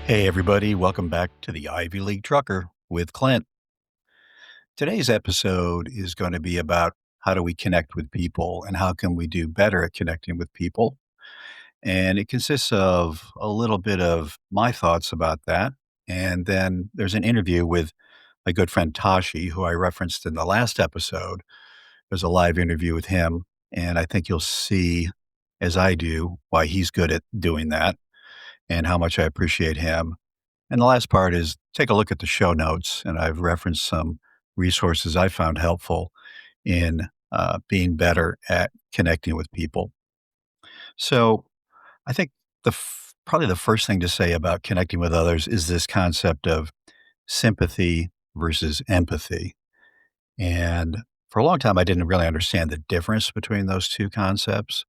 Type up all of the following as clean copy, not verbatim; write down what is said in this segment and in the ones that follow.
Hey, everybody, welcome back to the Ivy League Trucker with Clint. Today's episode is going to be about how do we connect with people and how can we do better at connecting with people. And it consists of a little bit of my thoughts about that. And then there's an interview with my good friend Toshi, who I referenced in the last episode. There's a live interview with him. And I think you'll see, as I do, why he's good at doing that and how much I appreciate him. And the last part is take a look at the show notes, and I've referenced some resources I found helpful in being better at connecting with people. So I think probably the first thing to say about connecting with others is this concept of sympathy versus empathy. And for a long time, I didn't really understand the difference between those two concepts.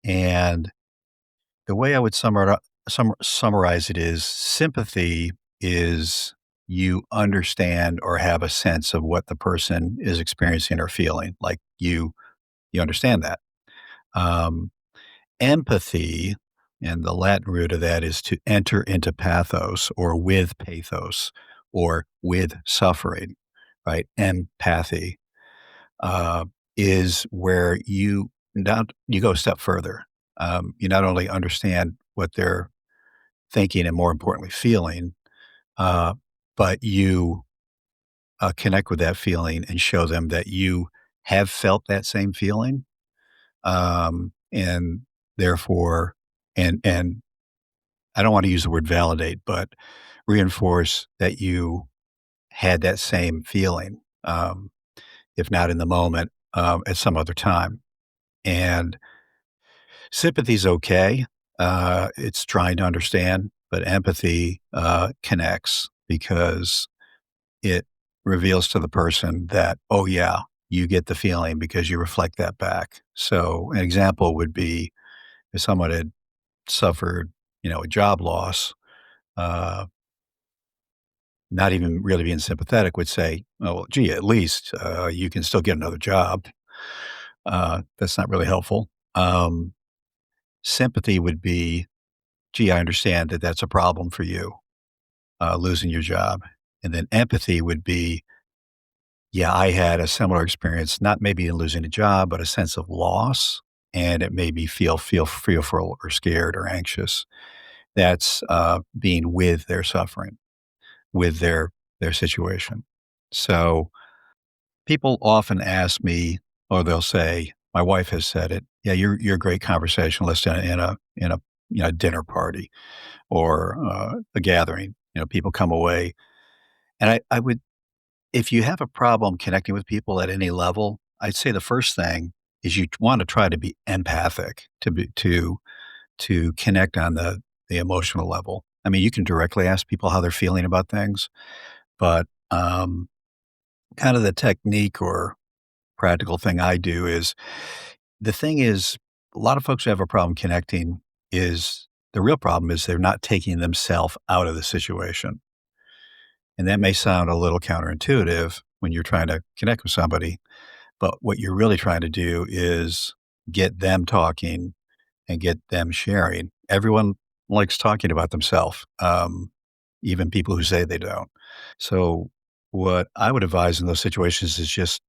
And the way I would summarize it is sympathy is you understand or have a sense of what the person is experiencing or feeling. Like you understand that. Um, Empathy, and the Latin root of that is to enter into pathos or with pathos or with suffering, right? Empathy uh, is where you go a step further. You not only understand what they're thinking and more importantly feeling, uh, but you connect with that feeling and show them that you have felt that same feeling, and therefore, and I don't want to use the word validate, but reinforce that you had that same feeling, if not in the moment, at some other time. And sympathy's okay. It's trying to understand, but empathy connects because it reveals to the person that, oh, yeah, you get the feeling because you reflect that back. So an example would be if someone had suffered, a job loss, uh, not even really being sympathetic would say, oh, well, gee, at least you can still get another job. That's not really helpful. Sympathy would be, gee, I understand that that's a problem for you, losing your job. And then empathy would be, yeah, I had a similar experience, not maybe in losing a job, but a sense of loss, and it made me feel fearful or scared or anxious. That's being with their suffering, with their situation. So people often ask me, or they'll say, my wife has said it, yeah, you're a great conversationalist in a dinner party or a gathering. People come away, and I would if you have a problem connecting with people at any level, I'd say the first thing is you want to try to be empathic, to connect on the emotional level. I mean, you can directly ask people how they're feeling about things, but kind of the technique or practical thing I do is the thing is a lot of folks who have a problem connecting is the real problem is they're not taking themselves out of the situation. And that may sound a little counterintuitive when you're trying to connect with somebody, but what you're really trying to do is get them talking and get them sharing. Everyone likes talking about themselves, even people who say they don't. So, what I would advise in those situations is just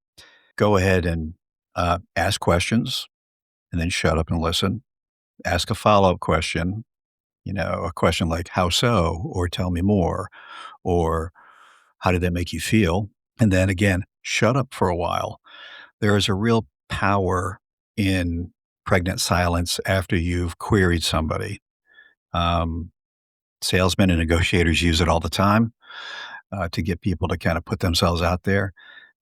go ahead and ask questions and then shut up and listen. Ask a follow up question, a question like, how so? Or tell me more. Or how did that make you feel? And then again, shut up for a while. There is a real power in pregnant silence after you've queried somebody. Um, Salesmen and negotiators use it all the time to get people to kind of put themselves out there.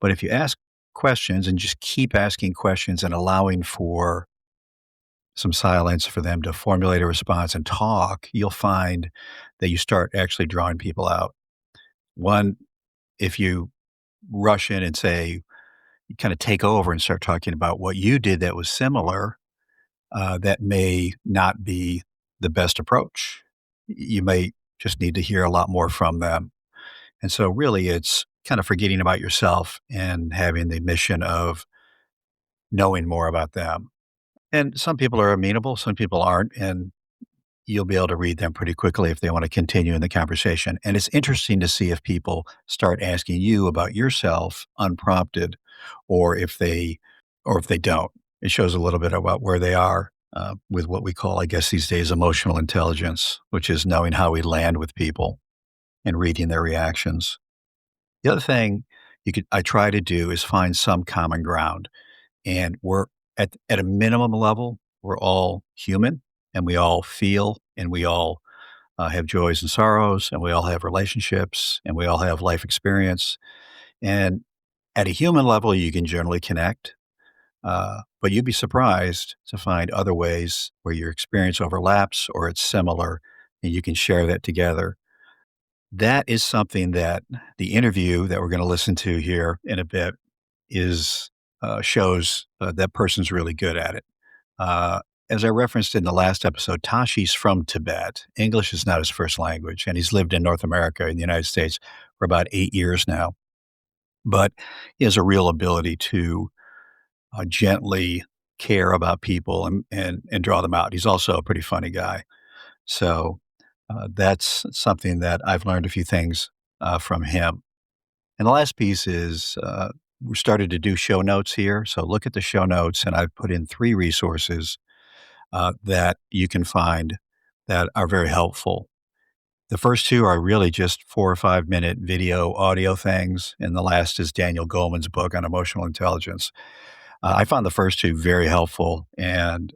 But if you ask questions and just keep asking questions and allowing for some silence for them to formulate a response and talk, you'll find that you start actually drawing people out. One, if you rush in and say, you kind of take over and start talking about what you did that was similar, that may not be the best approach. You may just need to hear a lot more from them. And so, really, it's kind of forgetting about yourself and having the mission of knowing more about them. And some people are amenable, some people aren't. And you'll be able to read them pretty quickly if they want to continue in the conversation. And it's interesting to see if people start asking you about yourself unprompted, or if they don't. It shows a little bit about where they are with what we call, I guess, these days, emotional intelligence, which is knowing how we land with people and reading their reactions. The other thing I try to do is find some common ground, and we're at a minimum level, we're all human, and we all feel, and we all have joys and sorrows, and we all have relationships, and we all have life experience. And at a human level, you can generally connect, but you'd be surprised to find other ways where your experience overlaps or it's similar, and you can share that together. That is something that the interview that we're going to listen to here in a bit is shows that person's really good at it. Uh, as I referenced in the last episode, Toshi's from Tibet. English is not his first language, and he's lived in North America, in the United States, for about 8 years now. But he has a real ability to gently care about people and draw them out. He's also a pretty funny guy. So that's something that I've learned a few things from him. And the last piece is we started to do show notes here. So look at the show notes, and I've put in 3 resources that you can find that are very helpful. The first 2 are really just 4 or 5 minute video audio things, and the last is Daniel Goleman's book on emotional intelligence. I found the first 2 very helpful, and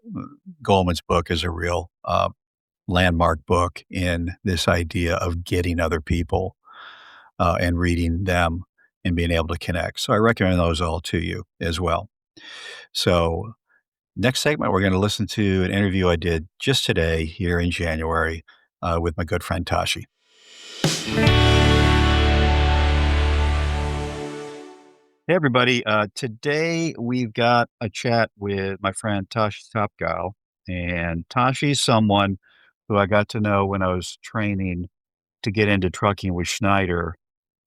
Goleman's book is a real landmark book in this idea of getting other people and reading them and being able to connect. So I recommend those all to you as well. So next segment, we're going to listen to an interview I did just today here in January with my good friend Toshi. Hey, everybody. Today we've got a chat with my friend Toshi Topgal. And Toshi's someone who I got to know when I was training to get into trucking with Schneider.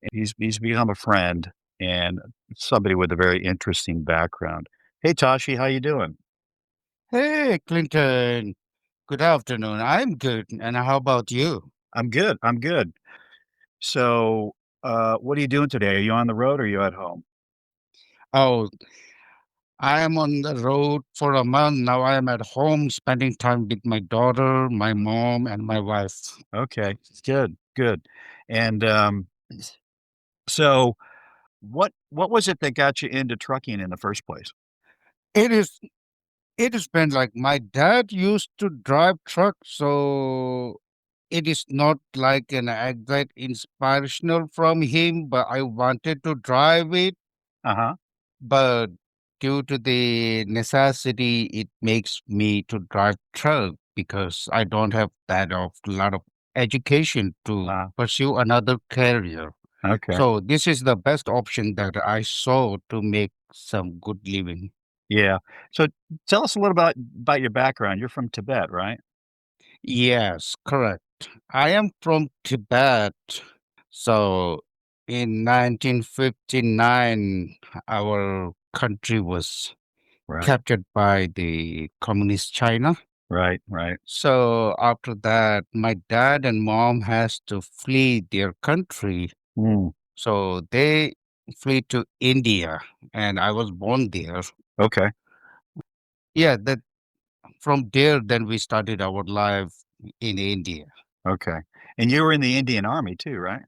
And he's become a friend and somebody with a very interesting background. Hey, Toshi, how you doing? Hey, Clinton. Good afternoon. I'm good. And how about you? I'm good. I'm good. So, what are you doing today? Are you on the road or are you at home? Oh, I am on the road for a month. Now I am at home spending time with my daughter, my mom, and my wife. Okay, good, good. And so, what was it that got you into trucking in the first place? It is it has been like my dad used to drive truck, so it is not like an exact inspirational from him, but I wanted to drive it. Uh huh. But due to the necessity, it makes me to drive truck because I don't have that of lot of education to Uh, pursue another career. okay. So this is the best option that I saw to make some good living. Yeah. So, tell us a little about your background. You're from Tibet, right? Yes, correct. I am from Tibet. So in 1959, our country was Right. captured by the communist China. Right. Right. So after that, my dad and mom has to flee their country. Mm, So they flee to India, and I was born there. okay. Yeah, that from there, then we started our life in India. Okay. And you were in the Indian Army too, right?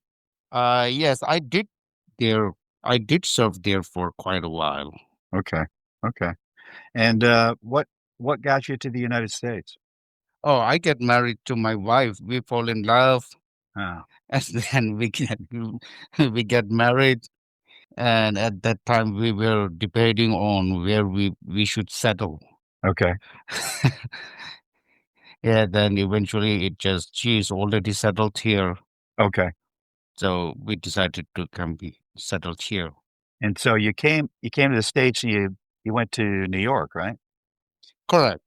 Yes, I did there. I did serve there for quite a while. Okay. Okay. And what got you to the United States? Oh, I get married to my wife. We fall in love, Ah, and then we get married. And at that time, we were debating on where we should settle. okay. Yeah, then eventually it just, she is already settled here. Okay. So we decided to come be settled here. And so you came to the States and you went to New York, right? Correct.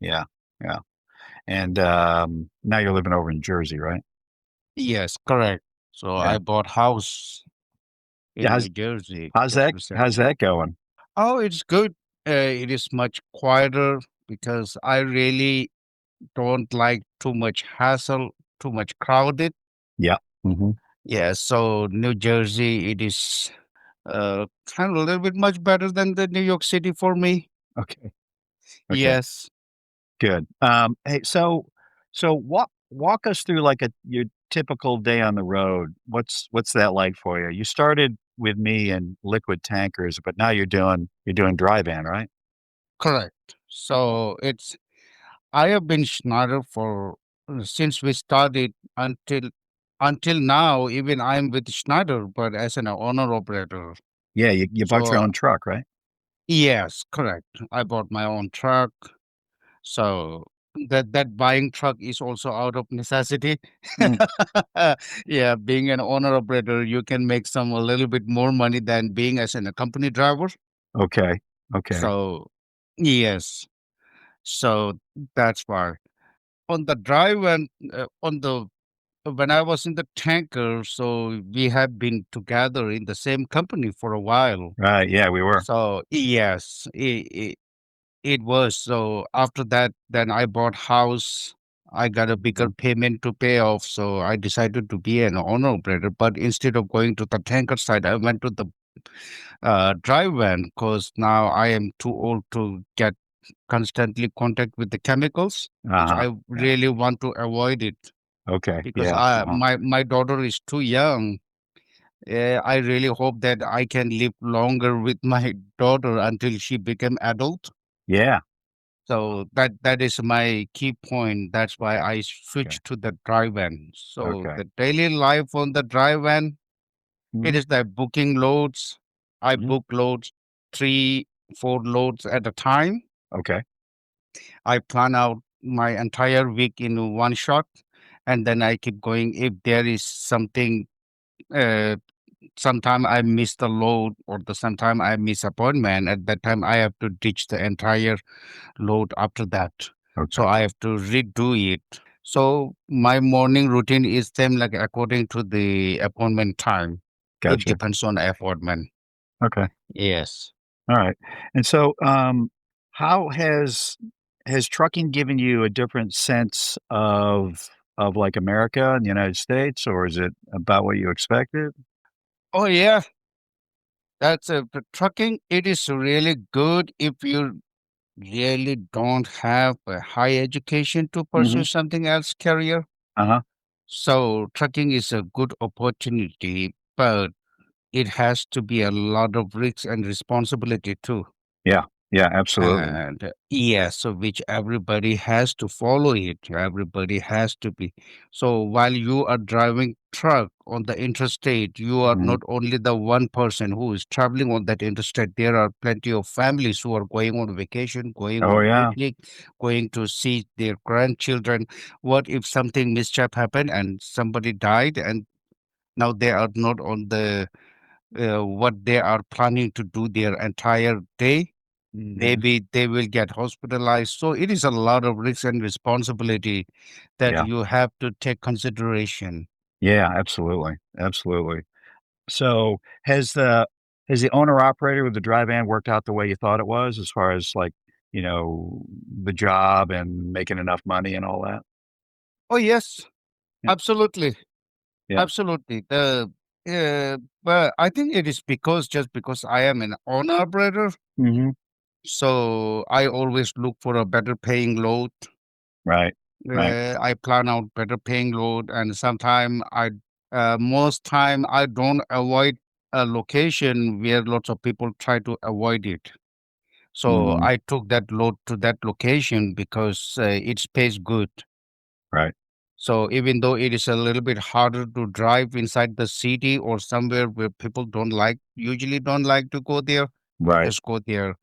Yeah. Yeah. And now you're living over in Jersey, right? Yes, correct. So Yeah. I bought house Yeah. in New Jersey How's just that how's recently. that going? Oh, it's good. It is much quieter because I really don't like too much hassle, too much crowded. Yeah. Mhm. Yeah, so New Jersey, it is kind of a little bit much better than the New York City for me. Okay. Okay. Yes, Good. Hey, so walk us through like a your typical day on the road. What's that like for you? You started with me in liquid tankers, but now you're doing dry van, right? correct. So it's I have been Schneider for since we started until now. Even I'm with Schneider, but as an owner operator. Yeah, you bought your So own truck, right? yes, correct. I bought my own truck. So that buying truck is also out of necessity. Mm, Yeah, being an owner operator, you can make some a little bit more money than being as a company driver. okay. Okay. So yes, so that's why on the drive and on the when I was in the tanker, so we have been together in the same company for a while. Right, yeah, we were. So yes, it was. So after that, then I bought house. I got a bigger Mhm. payment to pay off, so I decided to be an owner operator. But instead of going to the tanker side, I went to the dry van because now I am too old to get constantly contact with the chemicals, which Uh-huh. I Yeah. really want to avoid it Okay. because Yeah. I Uh-huh. my daughter is too young. I really hope that I can live longer with my daughter until she become adult. Yeah. So that is my key point. That's why I Okay. switched to the dry van. So Okay. the daily life on the dry van, it Mhm. is like booking loads. I Mhm. book loads, three, four loads at a time. Okay. I plan out my entire week in one shot, and then I keep going. If there is something, uh, sometime I miss the load or the sometime I miss appointment. At that time, I have to ditch the entire load after that. Okay. So I have to redo it. So my morning routine is same like according to the appointment time. It Gotcha. depends on the appointment. Okay. Yes. All right. And so, how has trucking given you a different sense of like America and the United States, or is it about what you expected? Oh yeah, that's a the trucking. It is really good if you really don't have a high education to pursue Mhm. something else career. Uh-huh. So trucking is a good opportunity, but it has to be a lot of risks and responsibility too. Yeah. Yeah, absolutely. And yes, so which everybody has to follow it. Everybody has to be. So while you are driving truck on the interstate, you are Mhm. not only the one person who is traveling on that interstate. There are plenty of families who are going on vacation, going Oh, on yeah. picnic, going to see their grandchildren. What if something mischief happened and somebody died and now they are not on the what they are planning to do their entire day? Mhm. Maybe they will get hospitalized. So it is a lot of risk and responsibility that Yeah. you have to take consideration. Yeah, absolutely. Absolutely. So, has the owner operator with the dry van worked out the way you thought it was as far as like, the job and making enough money and all that? Oh yes, Yeah. absolutely, Yeah. absolutely. The but I think it is just because I am an owner operator, Mhm. so I always look for a better paying load. Right. Right. I plan out better paying load, and sometime most time I don't avoid a location where lots of people try to avoid it. So Mhm. I took that load to that location because it pays good. Right. So even though it is a little bit harder to drive inside the city or somewhere where people usually don't like to go there, I Right. just go there.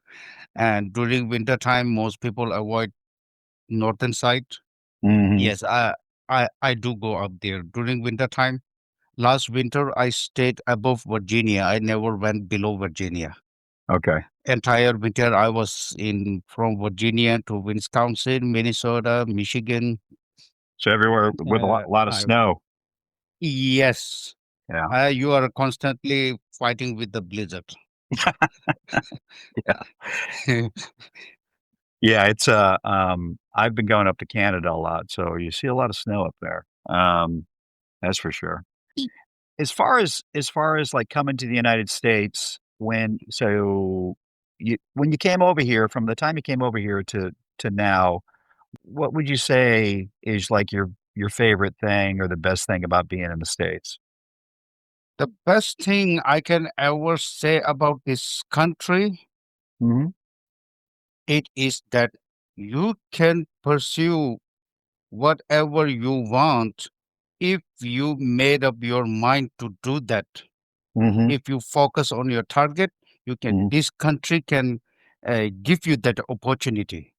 And during winter time, most people avoid northern side. Mhm. Yes, I do go up there during winter time. Last winter, I stayed above Virginia. I never went below Virginia. Okay. Entire winter, I was in from Virginia to Wisconsin, Minnesota, Michigan. So everywhere with a lot Uh, lot of I, snow. yes, Yeah. you are constantly fighting with the blizzard. Yeah. Yeah, I've been going up to Canada a lot, so you see a lot of snow up there. That's for sure. As far as like coming to the United States, when you came over here, from the time you came over here to now, what would you say is like your favorite thing or the best thing about being in the States? The best thing I can ever say about this country, Hmm. it is that you can pursue whatever you want if you made up your mind to do that. Hmm. If you focus on your target, you can. Hmm. This country can give you that opportunity.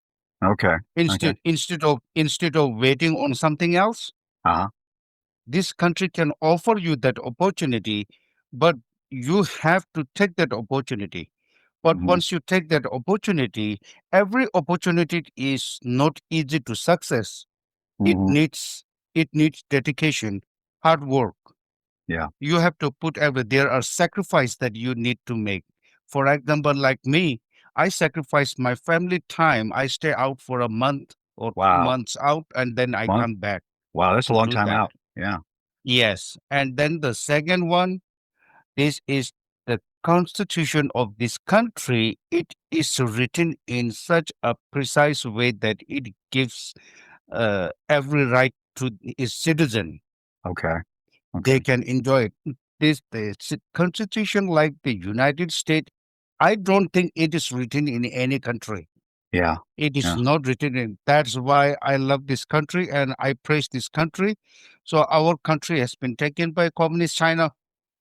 Okay. Okay. Instead of waiting on something else, Uh-huh. this country can offer you that opportunity, but you have to take that opportunity. But Hmm. once you take that opportunity, every opportunity is not easy to success. It Hmm. needs it needs dedication, hard work. Yeah. You have to put every there are sacrifice that you need to make. For example, like me, I sacrifice my family time. I stay out for a month or Wow. 2 months out, and then I Month. come back Wow, that's a to long do time that. out. Yeah. Yes. And then the second one, this is the constitution of this country. It is written in such a precise way that it gives every right to its citizen. Okay. They Okay. can enjoy it. Constitution like the United States, I don't think it is written in any country. Yeah. It is Yeah. not written in. That's why I love this country and I praise this country. So our country has been taken by communist China.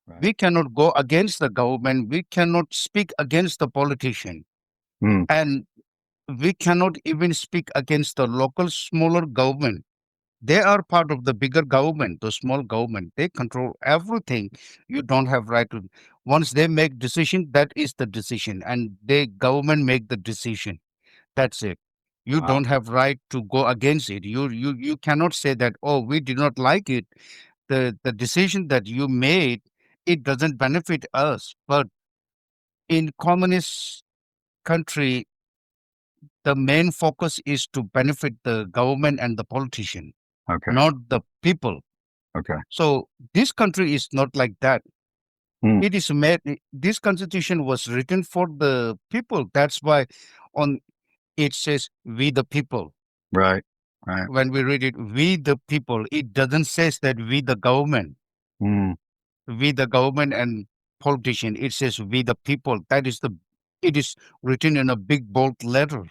Right. We cannot go against the government. We cannot speak against the politician. Mm. And we cannot even speak against the local smaller government. They are part of the bigger government, the small government. They control everything. You don't have right to. Once they make decision, that is the decision, and the government make the decision. That's it. You Wow. don't have right to go against it. You cannot say that. Oh, we did not like it. The decision that you made, it doesn't benefit us. But in communist country, the main focus is to benefit the government and the politician, Okay. not the people. Okay. So this country is not like that. Mm. It is made. This constitution was written for the people. That's why on it says "we the people." Right. Right. When we read it, "we the people," it doesn't says that we the government, Mm. we the government and politician. It says "we the people." That is the. It is written in a big bold letter.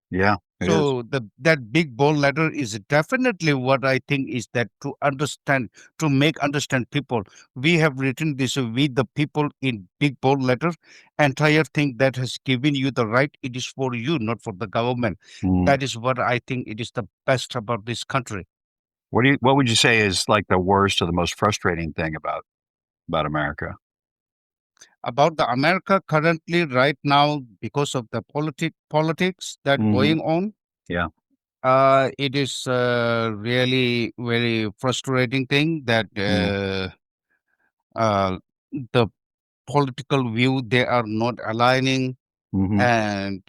Yeah, it is. So that big bold letter is definitely what I think is that to understand, to make understand people. We have written this "we the people" in big bold letter. Entire thing that has given you the right. It is for you, not for the government. Mm. That is what I think it is the best about this country. What would you say is like the worst or the most frustrating thing about America? About the America currently right now, because of the politics that Hmm. going on, Yeah. it is really very frustrating thing that Mm. uh, the political view they are not aligning, Hmm. and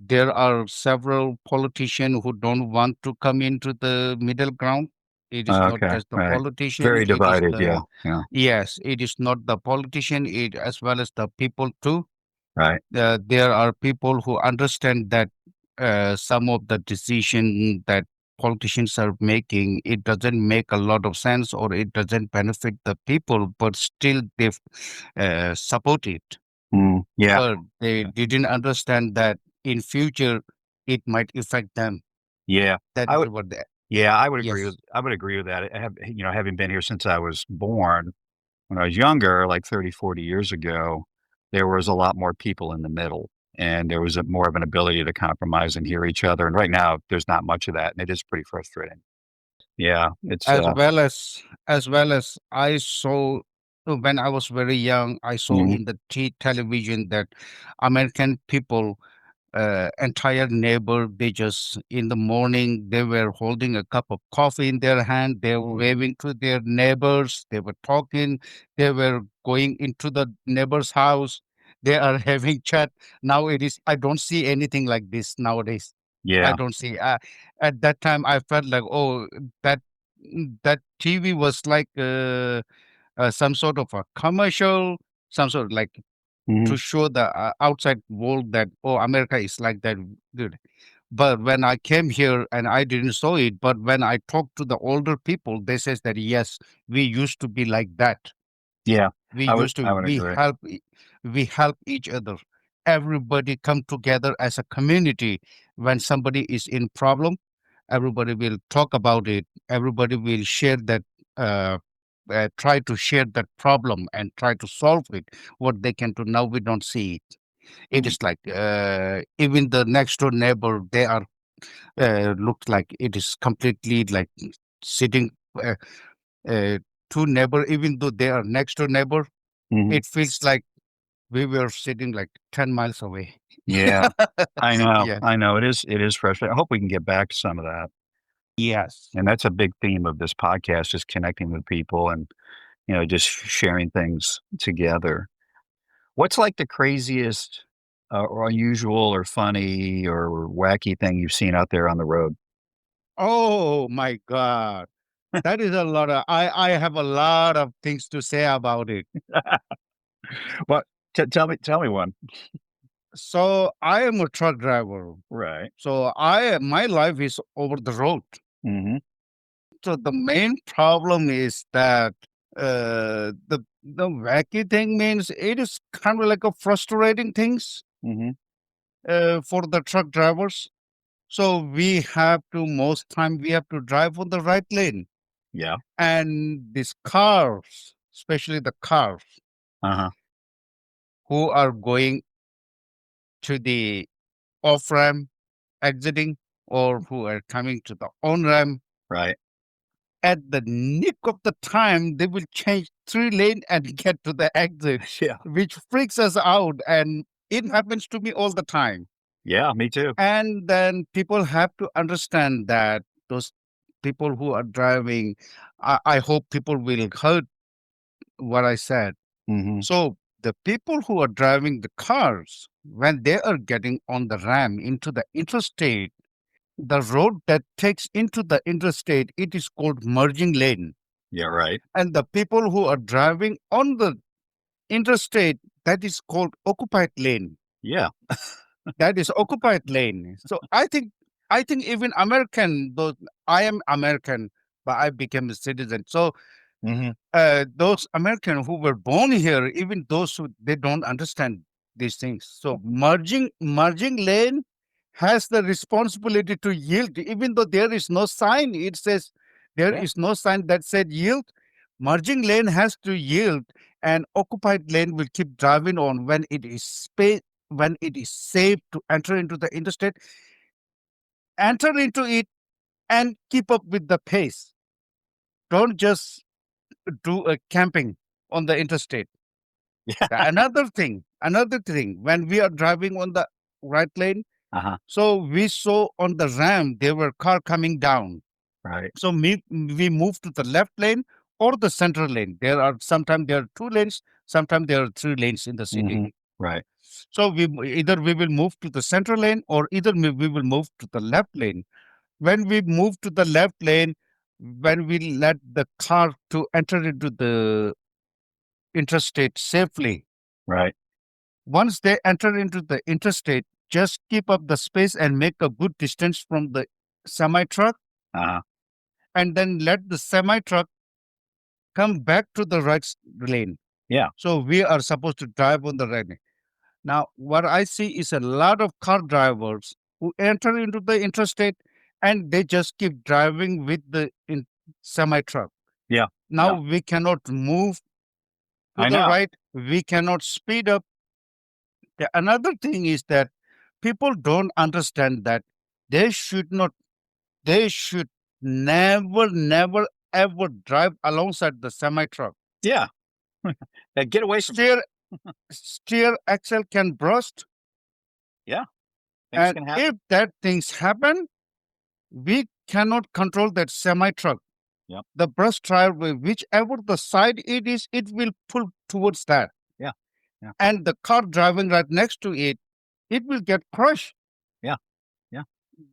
there are several politicians who don't want to come into the middle ground. It is not Okay. just the Right. politician, Very it is divided. Yeah. the Yeah. yes, it is not the politician, it as well as the people too. Right. There are people who understand that some of the decision that politicians are making, it doesn't make a lot of sense or it doesn't benefit the people, but still they support it. Mm. Yeah. But they Yeah. didn't understand that in future it might affect them. Yeah. That I is would. what they. Yeah, I would agree with. Yes. I would agree with that. I have, having been here since I was born. When I was younger, like 30, 40 years ago, there was a lot more people in the middle, and there was more of an ability to compromise and hear each other. And right now, there's not much of that, and it is pretty frustrating. Yeah, it's As well as I saw when I was very young, I saw mhm. in the television that American people, entire neighbor, they just in the morning they were holding a cup of coffee in their hand, they were waving to their neighbors, they were talking, they were going into the neighbor's house, they are having chat. Now it is I don't see anything like this nowadays. I Yeah. don't see. At that time, I felt like, oh, that that TV was like some sort of a commercial, some sort of like Mhm. to show the outside world that, oh, America is like that, dude. But when I came here and I didn't saw it, but when I talked to the older people, they says that yes, we used to be like that. Yeah. We I would used to I would agree. we help each other. Everybody come together as a community. When somebody is in problem, everybody will talk about it. Everybody will share that, uh, try to share that problem and try to solve it. What they can do now, we don't see it. It Mhm. is like even the next door neighbor, they are looks like it is completely like sitting uh, uh, two neighbor, even though they are next door neighbor. Mhm. It feels like we were sitting like 10 miles away. Yeah. I know. Yeah. I know. It is frustrating. I hope we can get back to some of that. Yes. And that's a big theme of this podcast, just connecting with people and, just sharing things together. What's like the craziest or unusual or funny or wacky thing you've seen out there on the road? Oh my God. That is a lot of, I have a lot of things to say about it. What? Tell me one. So I am a truck driver. Right. So my life is over the road. Mhm. So the main problem is that the wacky thing means it is kind of like a frustrating things Mhm. for the truck drivers. So we have to most time we have to drive on the right lane, Yeah. and these cars, especially the cars Uh-huh. who are going to the off ramp exiting or who are coming to the on ramp, Right. at the nick of the time, they will change three lane and get to the exit, Yeah. which freaks us out. And it happens to me all the time. Yeah, me too. And then people have to understand that those people who are driving, I hope people will heard what I said. Mhm. So the people who are driving the cars, when they are getting on the ram into the interstate, the road that takes into the interstate, it is called merging lane. Yeah, right. And the people who are driving on the interstate, that is called occupied lane. Yeah. That is occupied lane. So I think even American, though I am American, but I became a citizen. So Mhm. those American who were born here, even those who they don't understand these things. So merging lane has the responsibility to yield, even though there is no sign. It says there Yeah. is no sign that said yield. Merging lane has to yield, and occupied lane will keep driving on when it is space, when it is safe to enter into the interstate. Enter into it and keep up with the pace. Don't just do a camping on the interstate. Yeah. Another thing, when we are driving on the right lane, Uh-huh. so we saw on the ramp there were car coming down. Right. So we move to the left lane or the center lane. There are sometimes there are two lanes, sometimes there are three lanes in the city. Mhm. Right. So either we will move to the center lane or either we will move to the left lane. When we move to the left lane, when we let the car to enter into the interstate safely, Right. once they enter into the interstate, just keep up the space and make a good distance from the semi truck, Uh-huh. and then let the semi truck come back to the lane. Yeah. So we are supposed to drive on the right lane. Now, what I see is a lot of car drivers who enter into the interstate and they just keep driving with the semi truck. Yeah. Now Yeah. we cannot move to I the know. right, we cannot speed up. Another thing is that people don't understand that they should not, they should never, ever drive alongside the semi truck. Yeah. Get away from Steer, steer axle can burst, Yeah. Things and can if happen. that things happen, we cannot control that semi truck. Yep. The bus driver, whichever the side it is, it will pull towards that, Yeah. Yeah. and the car driving right next to it, it will get crushed. Yeah. Yeah.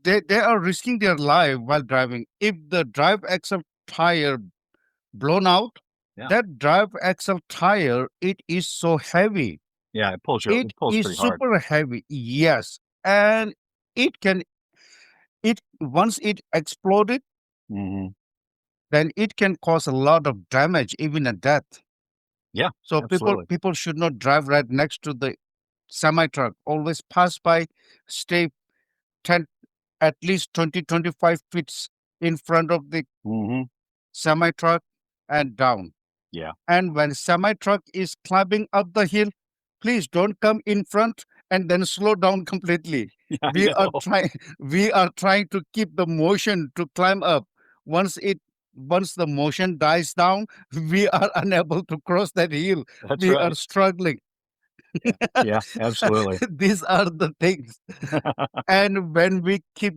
they are risking their life while driving. If the drive axle tire blown out, Yeah. that drive axle tire, it is so heavy. Yeah, It it pulls is pretty hard. super heavy. Yes. And it can it once it exploded, Mhm. then it can cause a lot of damage, even a death. Yeah, So absolutely. people should not drive right next to the semi truck. Always pass by, stay 10 at least 20-25 feet in front of the Mhm. semi truck and down. Yeah. And when semi truck is climbing up the hill, please don't come in front and then slow down completely. Yeah, I We are know. trying we are trying to keep the motion to climb up. Once it once the motion dies down, we are unable to cross that hill. That's We are right. struggling. Yeah. Yeah, absolutely. These are the things. And when we keep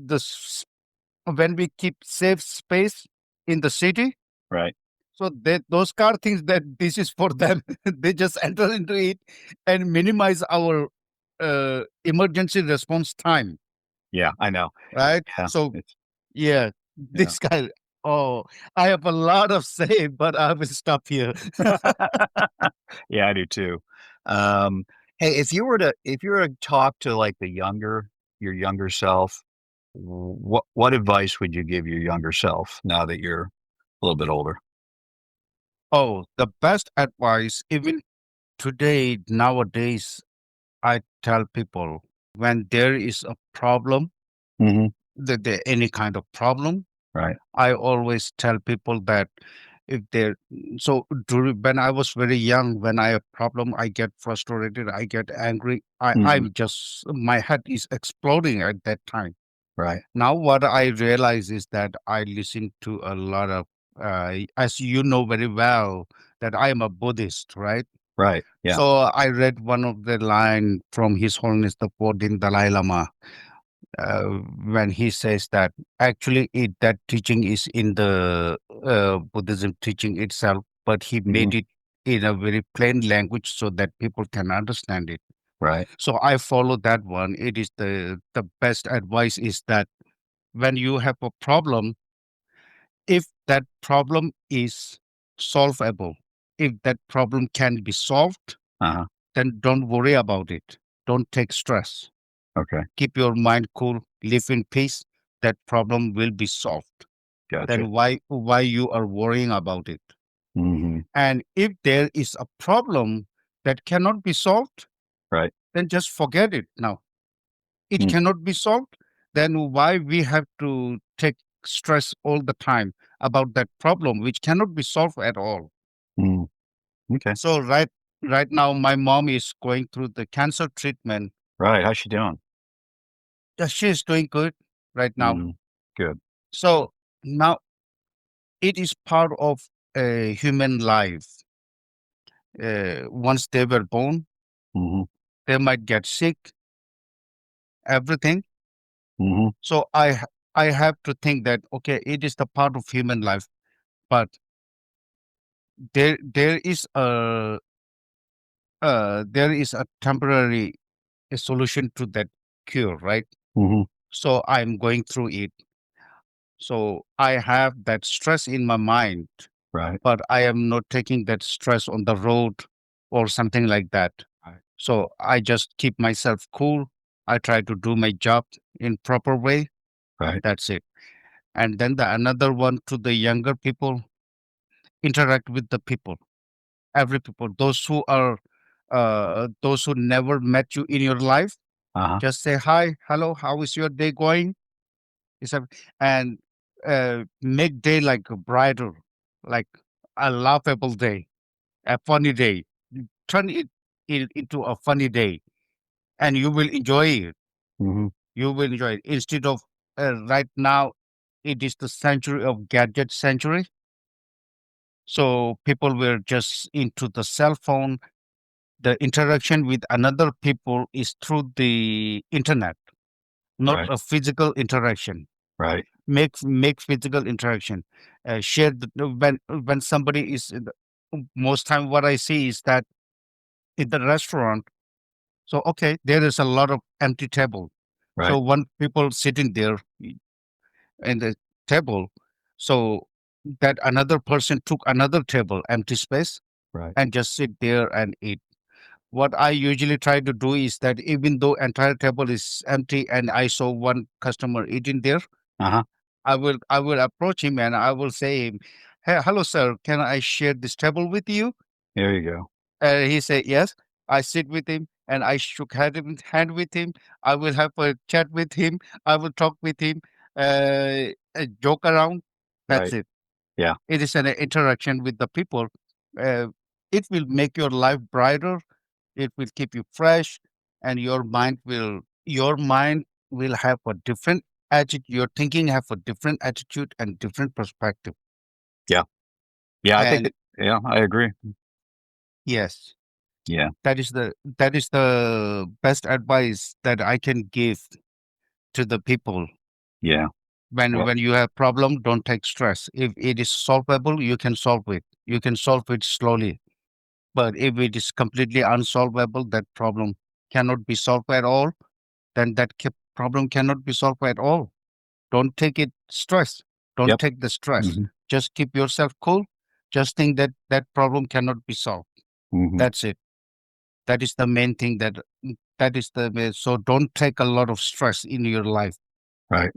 safe space in the city, Right. so those car thinks that this is for them. They just enter into it and minimize our emergency response time, Yeah, I know. right? Yeah, So it's yeah, yeah. this guy. Oh, I have a lot of say, but I will stop here. Yeah, I do too. Um, hey, if you were to talk to, like, your younger self, what advice would you give your younger self now that you're a little bit older? Oh, the best advice, even today, nowadays, I tell people when there is a problem, Mhm. any kind of problem, Right. I always tell people that if they're so during when I was very young, when I have problem, I get frustrated, I get angry. Mhm. I'm just my head is exploding at that time. Right. Now what I realize is that I listen to a lot of as you know very well that I am a Buddhist, right? Right. Yeah. So I read one of the line from His Holiness the Fourteenth Dalai Lama uh, when he says that actually that teaching is in the Buddhism teaching itself, but he Mhm. made it in a very plain language so that people can understand it. Right. So I follow that one. It is the best advice is that when you have a problem, if that problem is solvable, if that problem can be solved, Uh-huh. then don't worry about it. Don't take stress. Okay. Keep your mind cool, live in peace. That problem will be solved. Gotcha. Then why you are worrying about it? Mhm. And if there is a problem that cannot be solved, Right. then just forget it now. It Mm. cannot be solved, then why we have to take stress all the time about that problem which cannot be solved at all? Mm. Okay. So right now my mom is going through the cancer treatment. Right. How's she doing? Yeah, she is doing good right now. Mm. Good. So now it is part of a human life. Once they were born, Mhm. they might get sick, everything. Mhm. So I have to think that okay, it is the part of human life, but there is a temporary solution to that cure, right? Mhm. So I'm going through it. So I have that stress in my mind, Right. but I am not taking that stress on the road or something like that. Right. So I just keep myself cool. I try to do my job in proper way. Right. That's it. And then the another one to the younger people, interact with the people, every people, those who never met you in your life. Uh-huh. Just say hi, hello, how is your day going? Is that, and make day like a brighter, like a laughable day, a funny day. Turn it into a funny day, and you will enjoy it. Mhm. You will enjoy it instead of right now. It is the century of gadget century, so people were just into the cell phone. The interaction with another people is through the internet, not Right. a physical interaction. Right. Make physical interaction. Share when somebody is most time what I see is that in the restaurant. So okay, there is a lot of empty table. Right. So one people sitting there in the table, so that another person took another table, empty space, Right. and just sit there and eat. What I usually try to do is that even though entire table is empty and I saw one customer eating there, Uh-huh. I will approach him and I will say him, "Hey, hello sir, can I share this table with you?" There you go. He said yes. I sit with him and I shook hand with him. I will have a chat with him. I will talk with him, joke around. That's Right. it. Yeah. It is an interaction with the people. Uh, it will make your life brighter. It will keep you fresh, and your mind will have a different attitude. Your thinking have a different attitude and different perspective. Yeah. Yeah, I think And that yeah, I agree. yes, Yeah. that is the best advice that I can give to the people. Yeah. When Well, when you have problem, don't take stress. If it is solvable, you can solve it. You can solve it slowly. But if it is completely unsolvable, that problem cannot be solved at all, then problem cannot be solved at all. Don't take it stress. Don't yep. take the stress. Mhm. Just keep yourself cool. Just think that that problem cannot be solved. Mhm. That's it. That is the main thing that is the so don't take a lot of stress in your life. Right.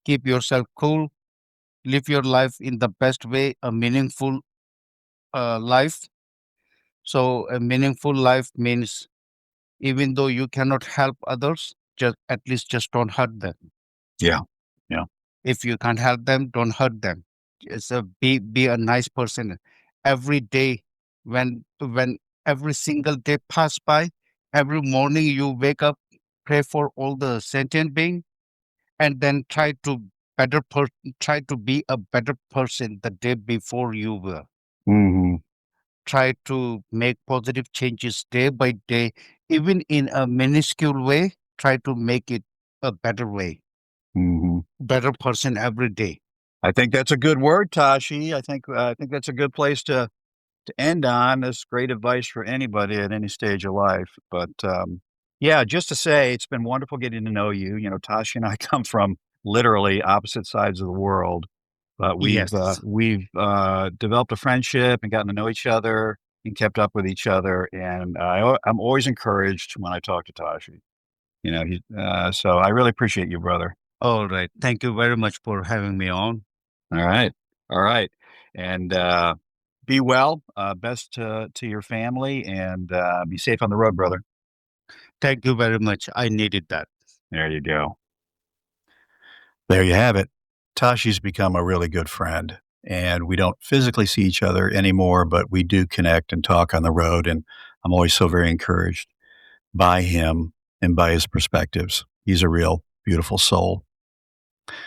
Keep yourself cool. Live your life in the best way, a meaningful life. So a meaningful life means even though you cannot help others, just at least just don't hurt them. Yeah. Yeah. If you can't help them, don't hurt them. Be a nice person. Every day, when every single day pass by, every morning you wake up, pray for all the sentient being, and then try to be a better person the day before you were. Mhm. Try to make positive changes day by day, even in a minuscule way. Try to make it a better way, Mhm. better person every day. I think that's a good word, Tashi. I think that's a good place to end on. This great advice for anybody at any stage of life. But yeah, just to say, it's been wonderful getting to know you. You know, Tashi and I come from literally opposite sides of the world, but Yes. we've developed a friendship and gotten to know each other and kept up with each other. And I'm always encouraged when I talk to Tashi. You know, so I really appreciate you, brother. All right. Thank you very much for having me on. All right. All right. And be well. Best to your family and be safe on the road, brother. Thank you very much. I needed that. There you go. There you have it. Tashi's become a really good friend, and we don't physically see each other anymore, but we do connect and talk on the road. And I'm always so very encouraged by him and by his perspectives. He's a real beautiful soul.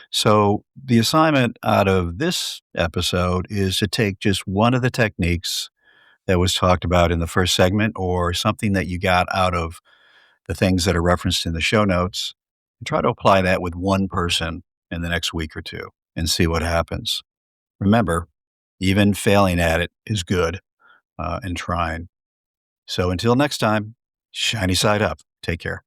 So, the assignment out of this episode is to take just one of the techniques that was talked about in the first segment or something that you got out of the things that are referenced in the show notes and try to apply that with one person in the next week or two and see what happens. Remember, even failing at it is good and trying. So, until next time, shiny side up. Take care.